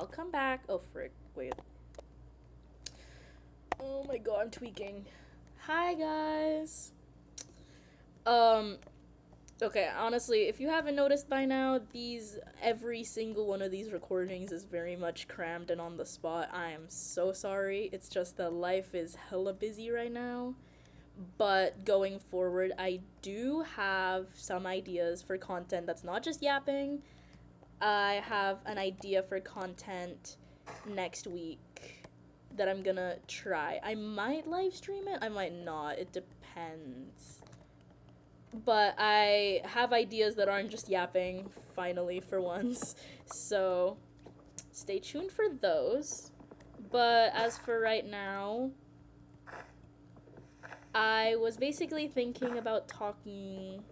welcome back. Oh, frick. Wait. Oh my god, I'm tweaking. Hi, guys. Um, okay, honestly, if you haven't noticed by now, every single one of these recordings is very much crammed and on the spot. I am so sorry. It's just that life is hella busy right now. But going forward, I do have some ideas for content that's not just yapping. I have an idea for content next week that I'm gonna try. I might live stream it, I might not. It depends. But I have ideas that aren't just yapping, finally, for once. So stay tuned for those. But as for right now, I was basically thinking about talking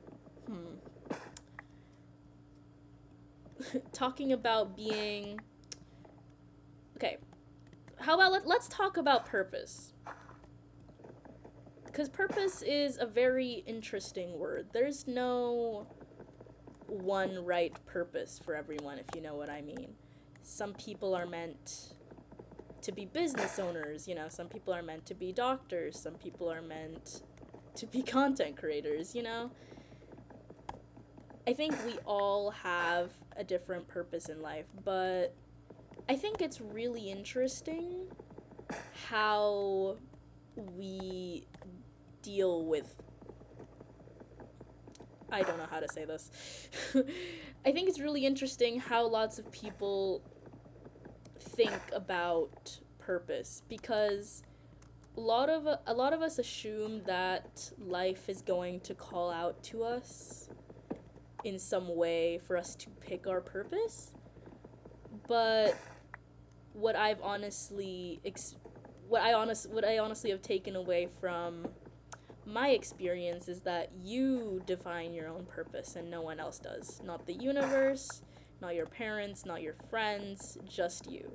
about being. Okay, how about let's talk about purpose. Because purpose is a very interesting word. There's no one right purpose for everyone, if you know what I mean. Some people are meant to be business owners, some people are meant to be doctors, some people are meant to be content creators, I think we all have a different purpose in life, but I think it's really interesting how we deal with. I don't know how to say this. I think it's really interesting how lots of people think about purpose, because a lot of us assume that life is going to call out to us in some way for us to pick our purpose. But what I honestly have taken away from my experience is that you define your own purpose and no one else does. Not the universe, not your parents, not your friends, just you.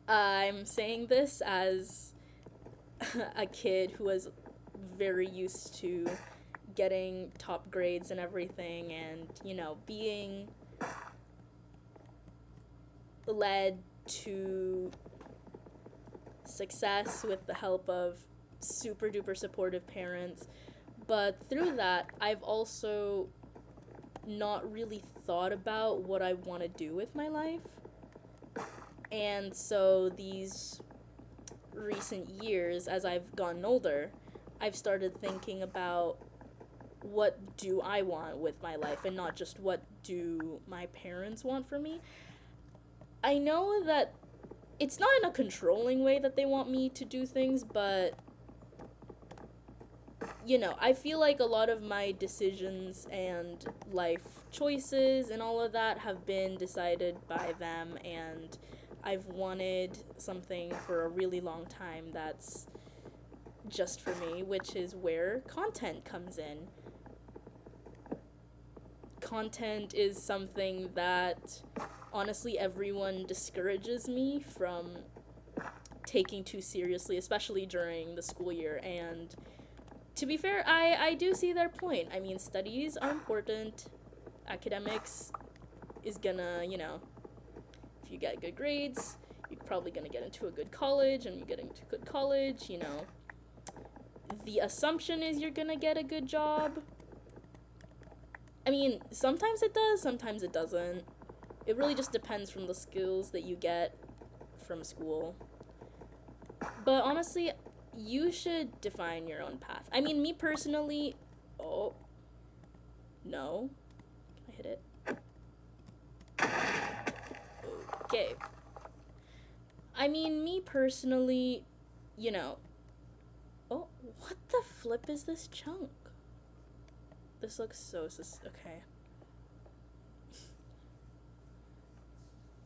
I'm saying this as a kid who was very used to getting top grades and everything, and, being led to success with the help of super duper supportive parents. But through that, I've also not really thought about what I want to do with my life. And so these recent years, as I've gotten older, I've started thinking about what do I want with my life and not just what do my parents want for me. I know that it's not in a controlling way that they want me to do things, but I feel like a lot of my decisions and life choices and all of that have been decided by them, and I've wanted something for a really long time that's just for me, which is where content comes in. Content is something that honestly everyone discourages me from taking too seriously, especially during the school year. And to be fair, I do see their point. I mean, studies are important. Academics is gonna, if you get good grades, you're probably gonna get into a good college, and you get into good college, the assumption is you're gonna get a good job. I mean, sometimes it does, sometimes it doesn't. It really just depends from the skills that you get from school. But honestly, you should define your own path. I mean, me personally... Oh. No. Can I hit it? Okay. I mean, me personally, Oh, what the flip is this chunk? This looks so okay.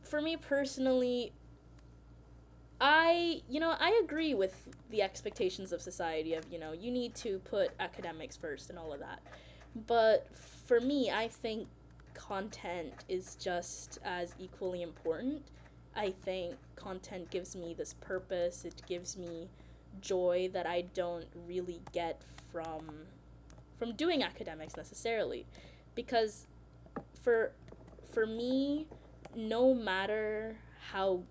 For me personally, I agree with the expectations of society of, you need to put academics first and all of that. But for me, I think content is just as equally important. I think content gives me this purpose. It gives me joy that I don't really get from doing academics necessarily. Because for me, no matter how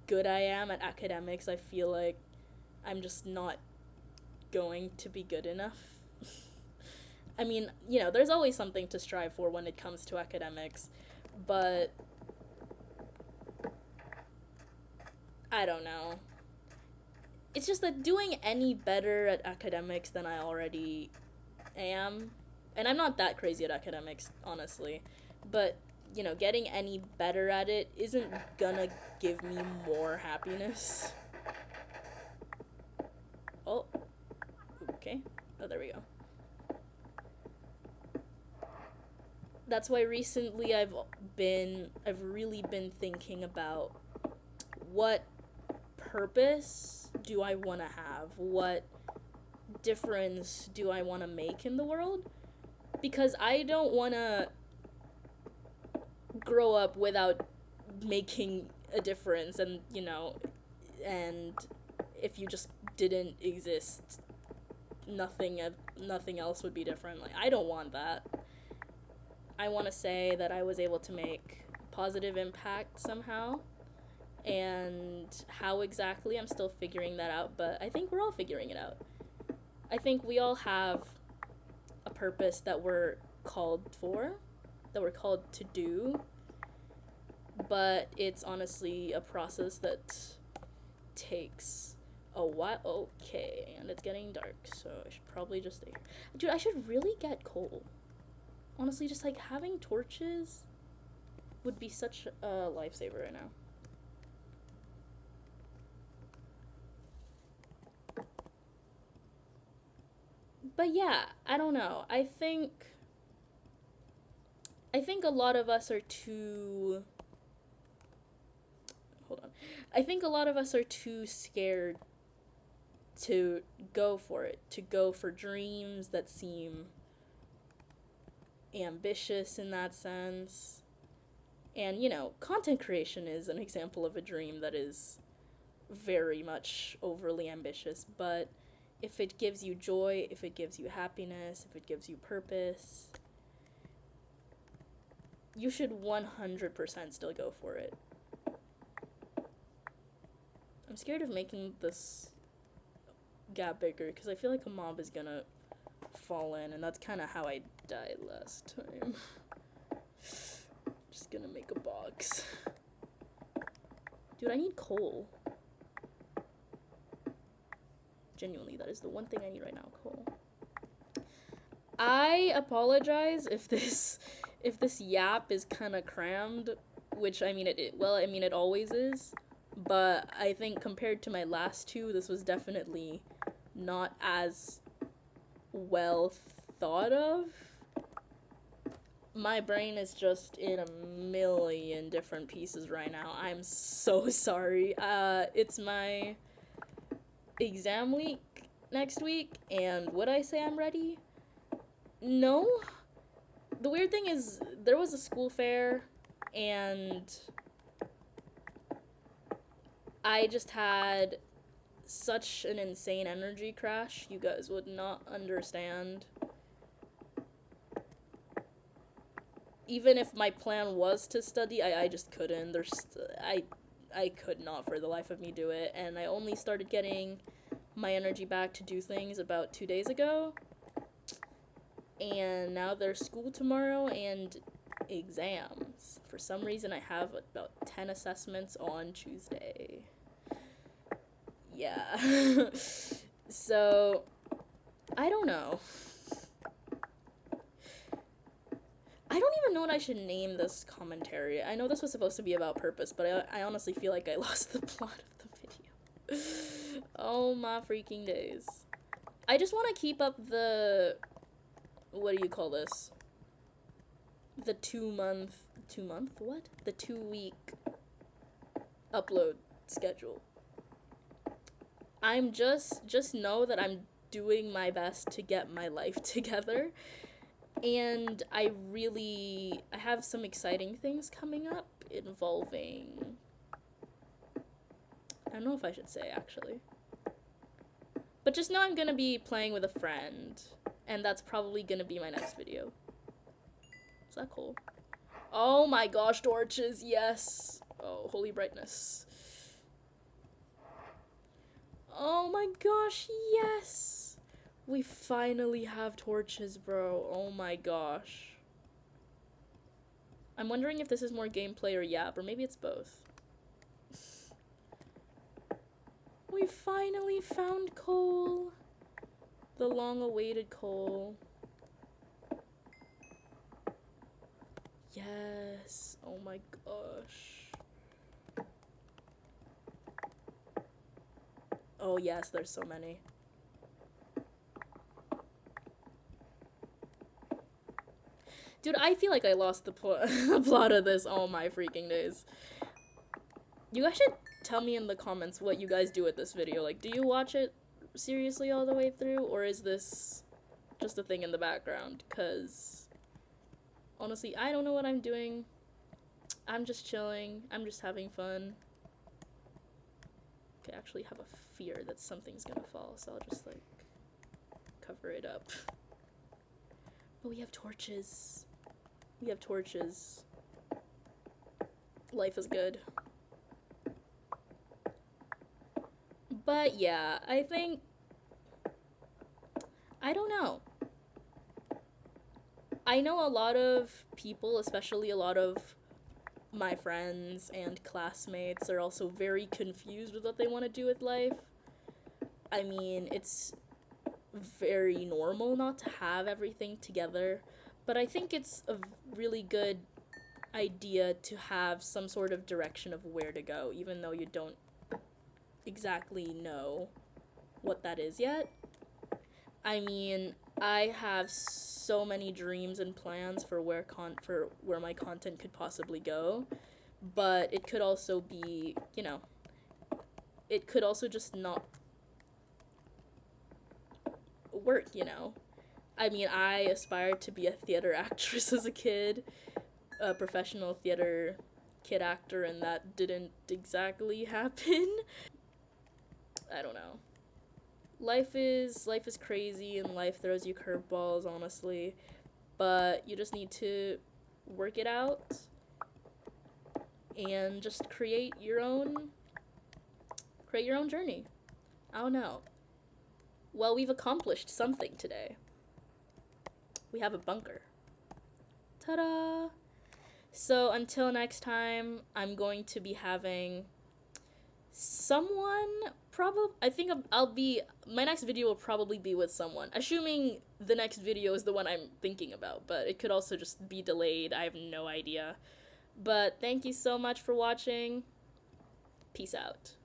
good I am at academics, I feel like I'm just not going to be good enough. I mean, you know, there's always something to strive for when it comes to academics, but I don't know. It's just that doing any better at academics than I already am, and I'm not that crazy at academics, honestly, but, you know, getting any better at it isn't gonna give me more happiness. Oh, okay. Oh, there we go. That's why recently I've really been thinking about what purpose do I want to have? What difference do I want to make in the world? Because I don't want to grow up without making a difference, and, you know, and if you just didn't exist, nothing else would be different. Like, I don't want that. I want to say that I was able to make positive impact somehow, and how exactly, I'm still figuring that out, but I think we're all figuring it out. I think we all have a purpose that we're called for, that we're called to do, but it's honestly a process that takes a while. Okay, and it's getting dark, so I should probably just stay here. Dude, I should really get coal. Honestly, just like having torches would be such a lifesaver right now. But yeah, I don't know. I think a lot of us are too I think a lot of us are too scared to go for it, to go for dreams that seem ambitious in that sense. And, you know, content creation is an example of a dream that is very much overly ambitious, but if it gives you joy, if it gives you happiness, if it gives you purpose, you should 100% still go for it. I'm scared of making this gap bigger because I feel like a mob is gonna fall in, and that's kind of how I died last time. Just gonna make a box. Dude, I need coal. Genuinely, that is the one thing I need right now, coal. I apologize if this yap is kind of crammed, which, I mean, it always is, but I think compared to my last two, this was definitely not as well thought of. My brain is just in a million different pieces right now. I'm so sorry. It's my exam week next week, and would I say I'm ready? No. The weird thing is, there was a school fair, and I just had such an insane energy crash. You guys would not understand. Even if my plan was to study, I just couldn't. I could not for the life of me do it, and I only started getting my energy back to do things about 2 days ago. And now there's school tomorrow and exams. For some reason, I have about 10 assessments on Tuesday. Yeah. So, I don't know. I don't even know what I should name this commentary. I know this was supposed to be about purpose, but I honestly feel like I lost the plot of the video. Oh my freaking days. I just want to keep up the... What do you call this? The 2 week upload schedule. I'm just know that I'm doing my best to get my life together. And I have some exciting things coming up involving... I don't know if I should say, actually. But just know I'm gonna be playing with a friend. And that's probably gonna be my next video. Is that cool? Oh my gosh, torches, yes. Oh, holy brightness. Oh my gosh, yes. We finally have torches, bro. Oh my gosh. I'm wondering if this is more gameplay or yap, or maybe it's both. We finally found coal. The long-awaited coal. Yes. Oh my gosh. Oh yes, there's so many. Dude, I feel like I lost the plot of this all my freaking days. You guys should tell me in the comments what you guys do with this video. Like, do you watch it seriously all the way through, or is this just a thing in the background? Because, honestly, I don't know what I'm doing. I'm just chilling. I'm just having fun. Okay, I actually have a fear that something's gonna fall, so I'll just, like, cover it up. But we have torches. We have torches. Life is good. But yeah, I think, I don't know. I know a lot of people, especially a lot of my friends and classmates, are also very confused with what they want to do with life. I mean, it's very normal not to have everything together, but I think it's a really good idea to have some sort of direction of where to go, even though you don't exactly know what that is yet. I mean, I have so many dreams and plans for where my content could possibly go, but it could also be, you know, it could also just not work, you know. I mean, I aspired to be a theater actress as a kid, a professional theater kid actor, and that didn't exactly happen. I don't know. Life is crazy, and life throws you curveballs, honestly, but you just need to work it out and just create your own journey. I don't know. Well, we've accomplished something today. We have a bunker. Ta-da! So until next time, I'm going to be having someone, I think my next video will probably be with someone, assuming the next video is the one I'm thinking about, but it could also just be delayed. I have no idea. But thank you so much for watching. Peace out.